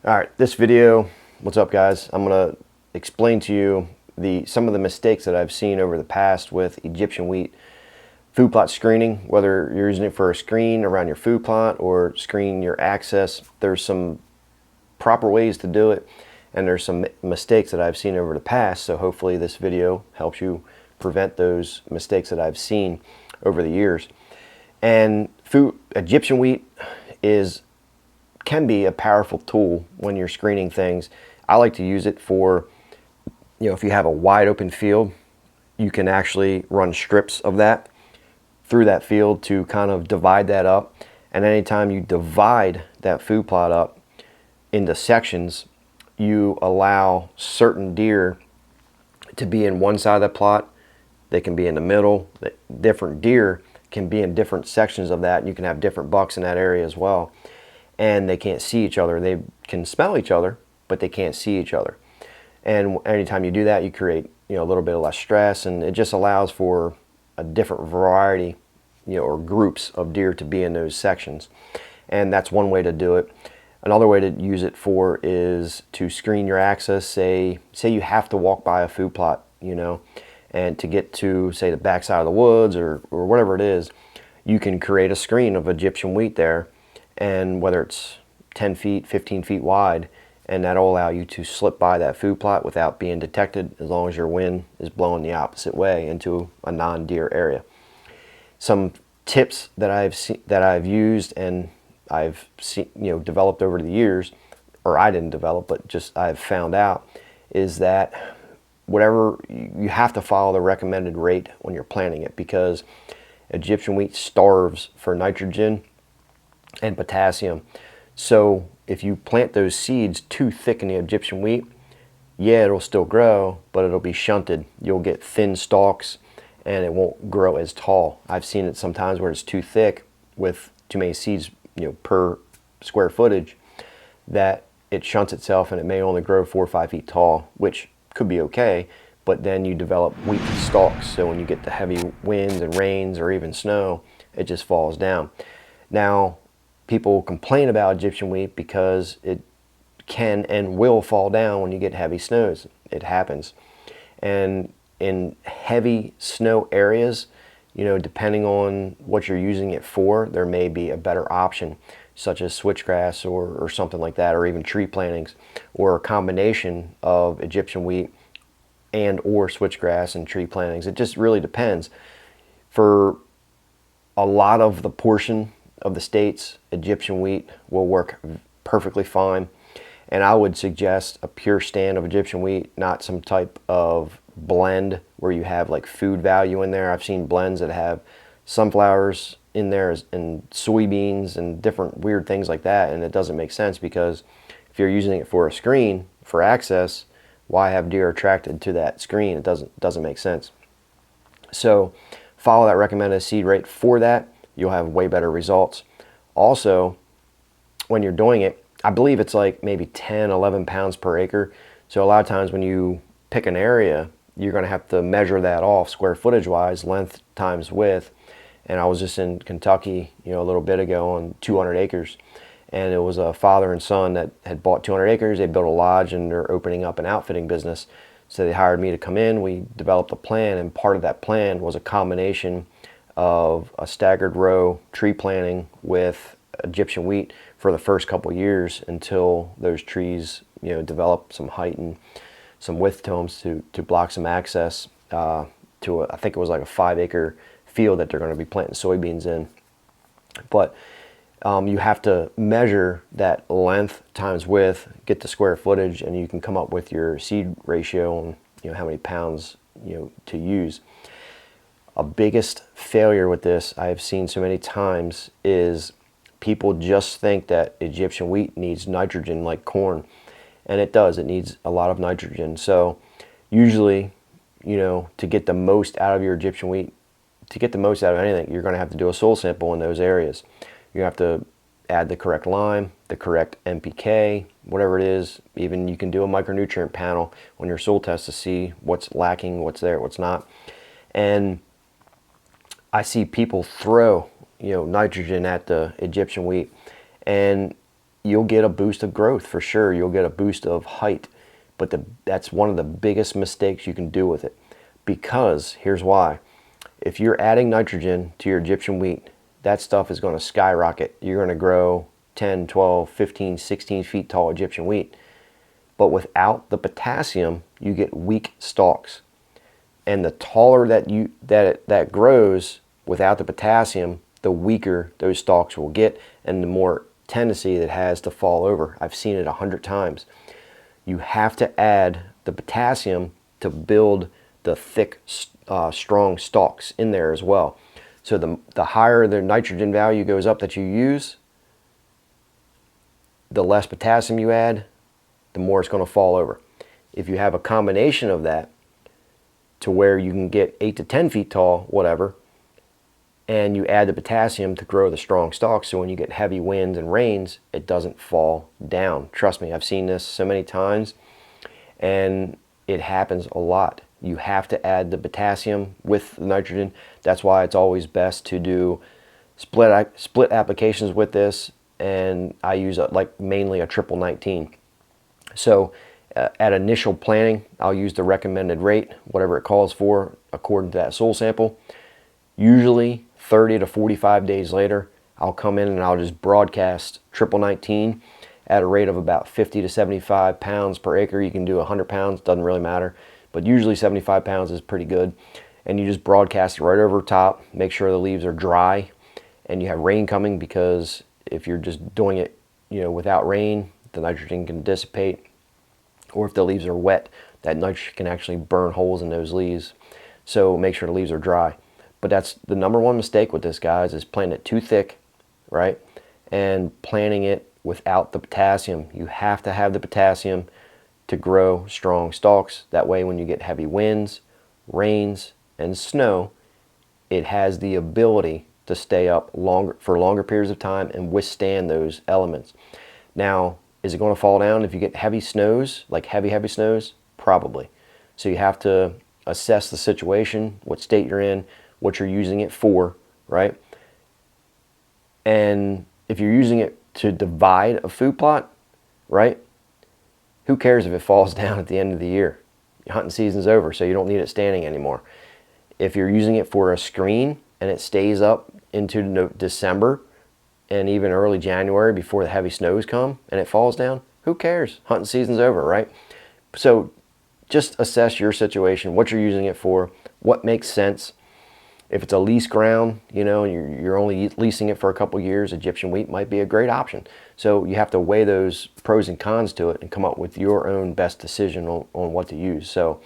All right, this video, what's up guys? I'm gonna explain to you some of the mistakes that I've seen over the past with Egyptian wheat food plot screening, whether you're using it for a screen around your food plot or screen your access. There's some proper ways to do it, and there's some mistakes that I've seen over the past, so hopefully this video helps you prevent those mistakes that I've seen over the years. And Egyptian wheat can be a powerful tool when you're screening things. I like to use it for, if you have a wide open field, you can actually run strips of that through that field to kind of divide that up. And anytime you divide that food plot up into sections, you allow certain deer to be in one side of the plot. They can be in the middle. Different deer can be in different sections of that. You can have different bucks in that area as well. And they can't see each other. They can smell each other, but they can't see each other. And anytime you do that, you create a little bit of less stress, and it just allows for a different variety, or groups of deer to be in those sections. And that's one way to do it. Another way to use it for is to screen your access. Say you have to walk by a food plot, and to get to, say, the backside of the woods or whatever it is, you can create a screen of Egyptian wheat there. And whether it's 10 feet, 15 feet wide, and that'll allow you to slip by that food plot without being detected, as long as your wind is blowing the opposite way into a non-deer area. Some tips that I've used and I've seen, developed over the years, or I didn't develop, but just I've found out, is that whatever you have to follow the recommended rate when you're planting it, because Egyptian wheat starves for nitrogen and potassium. So if you plant those seeds too thick in the Egyptian wheat, yeah, it'll still grow, but it'll be shunted. You'll get thin stalks and it won't grow as tall. I've seen it sometimes where it's too thick with too many seeds, per square footage, that it shunts itself and it may only grow 4 or 5 feet tall, which could be okay, but then you develop weak stalks. So when you get the heavy winds and rains or even snow, it just falls down. Now, people complain about Egyptian wheat because it can and will fall down when you get heavy snows. It happens. And in heavy snow areas, depending on what you're using it for, there may be a better option, such as switchgrass or something like that, or even tree plantings, or a combination of Egyptian wheat and or switchgrass and tree plantings. It just really depends. For a lot of the portion of the states, Egyptian wheat will work perfectly fine, and I would suggest a pure stand of Egyptian wheat, not some type of blend where you have like food value in there. I've seen blends that have sunflowers in there and soybeans and different weird things like that, and it doesn't make sense, because if you're using it for a screen for access, why have deer attracted to that screen? It doesn't make sense. So follow that recommended seed rate for that. You'll have way better results. Also, when you're doing it, I believe it's like maybe 10, 11 pounds per acre. So a lot of times when you pick an area, you're going to have to measure that off square footage wise, length times width. And I was just in Kentucky, a little bit ago on 200 acres. And it was a father and son that had bought 200 acres. They built a lodge and they're opening up an outfitting business. So they hired me to come in. We developed a plan, and part of that plan was a combination of a staggered row tree planting with Egyptian wheat for the first couple years, until those trees develop some height and some width to them to block some access to I think it was like a 5-acre field that they're going to be planting soybeans in. But you have to measure that length times width, get the square footage, and you can come up with your seed ratio and how many pounds to use. A biggest failure with this I've seen so many times is people just think that Egyptian wheat needs nitrogen like corn, and it does. It needs a lot of nitrogen. So usually, to get the most out of your Egyptian wheat, to get the most out of anything, you're going to have to do a soil sample in those areas. You have to add the correct lime, the correct NPK, whatever it is. Even you can do a micronutrient panel on your soil test to see what's lacking, what's there, what's not. And I see people throw nitrogen at the Egyptian wheat, and you'll get a boost of growth for sure. You'll get a boost of height, but that's one of the biggest mistakes you can do with it, because here's why. If you're adding nitrogen to your Egyptian wheat, that stuff is going to skyrocket. You're going to grow 10, 12, 15, 16 feet tall Egyptian wheat. But without the potassium, you get weak stalks. And the taller that grows without the potassium, the weaker those stalks will get, and the more tendency that has to fall over. I've seen it 100 times. You have to add the potassium to build the thick, strong stalks in there as well. So the higher the nitrogen value goes up that you use, the less potassium you add, the more it's going to fall over. If you have a combination of that to where you can get 8 to 10 feet tall, whatever, and you add the potassium to grow the strong stalks, so when you get heavy winds and rains, it doesn't fall down. Trust me, I've seen this so many times, and it happens a lot. You have to add the potassium with the nitrogen. That's why it's always best to do split applications with this, and I use mainly a 19-19. So at initial planting, I'll use the recommended rate, whatever it calls for, according to that soil sample. Usually 30 to 45 days later, I'll come in and I'll just broadcast 19-19 at a rate of about 50 to 75 pounds per acre. You can do 100 pounds, doesn't really matter, but usually 75 pounds is pretty good. And you just broadcast it right over top, make sure the leaves are dry and you have rain coming, because if you're just doing it, without rain, the nitrogen can dissipate, or if the leaves are wet, that nitrogen can actually burn holes in those leaves. So make sure the leaves are dry. But that's the number one mistake with this, guys, is planting it too thick, right? And planting it without the potassium. You have to have the potassium to grow strong stalks. That way when you get heavy winds, rains, and snow, it has the ability to stay up for longer periods of time and withstand those elements. Now, is it going to fall down if you get heavy snows, like heavy snows? Probably. So you have to assess the situation, what state you're in, what you're using it for, right? And if you're using it to divide a food plot, right? Who cares if it falls down at the end of the year? Your hunting season's over, so you don't need it standing anymore. If you're using it for a screen and it stays up into December and even early January before the heavy snows come and it falls down, who cares? Hunting season's over, right? So just assess your situation, what you're using it for, what makes sense. If it's a lease ground, and you're only leasing it for a couple years, Egyptian wheat might be a great option. So you have to weigh those pros and cons to it and come up with your own best decision on what to use. So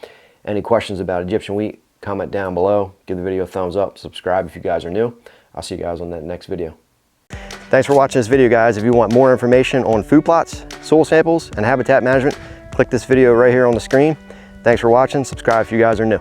any questions about Egyptian wheat, comment down below, give the video a thumbs up, subscribe if you guys are new. I'll see you guys on that next video. Thanks for watching this video, guys. If you want more information on food plots, soil samples, and habitat management, click this video right here on the screen. Thanks for watching. Subscribe if you guys are new.